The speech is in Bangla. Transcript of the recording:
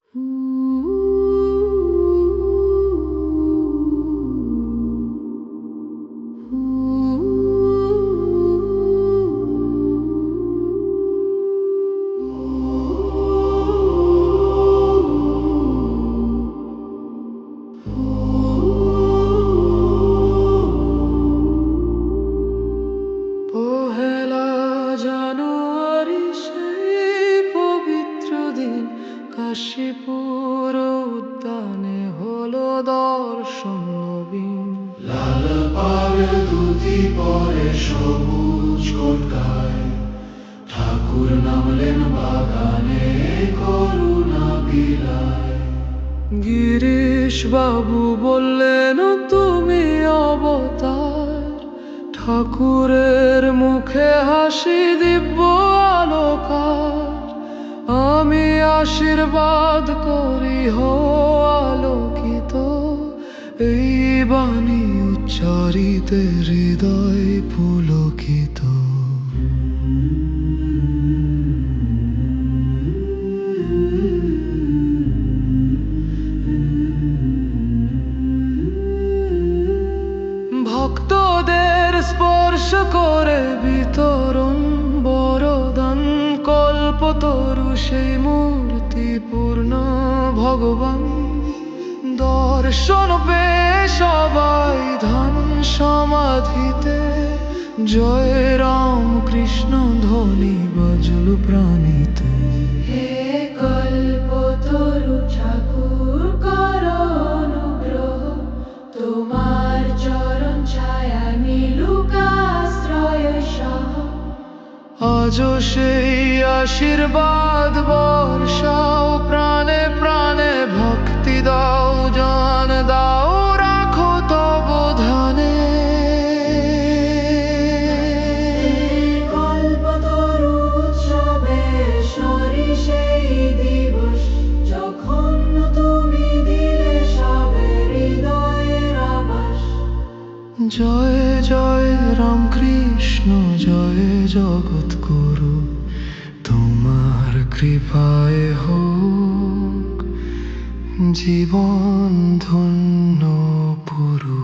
পহেলা জানুয়ারি সেই পবিত্র দিন, কাশীপুর উদ্যানে হলো দর্শন নবীন। লাল পাড়ের ধুতি পরে সবুজ কোটকায় ঠাকুর নামলেন বাগানে করুণা বিলায়। গিরিশ বাবু বললেন, তুমি অবতার। ঠাকুরের মুখে হাসি দিব্য আলোকার। আমি আশীর্বাদ করি হো আলোকিত, এই বাণী উচ্চারিতে হৃদয় পুলকিত। ভক্তদের স্পর্শ করে বিতরণ বরদান, কল্পতরু সেই মূর্তি পূর্ণ ভগবান। দর্শন পেয়ে সবাই ধ্যান সমাধিতে, জয় রাম কৃষ্ণ ধ্বনি বাজল প্রাণীতে। হে কল্পতরু ঠাকুর করো অনুগ্রহ, তোমার চরণ ছায়া নিলুক আশ্রয় সহ। আজও সেই আশীর্বাদ বর্ষাও, প্রাণে প্রাণে ভক্তি দাও, জান দাও রাখো তব ধ্যানে। কল্পতরু উৎসবে সরি সেই দিবস, যখন তুমি দিলে সবে হৃদয়ের আবাস। জয় জয় রাম কৃষ্ণ, জয় জগৎগুরু, তোমার কৃপায় হোক জীবন ধন্য পুরু।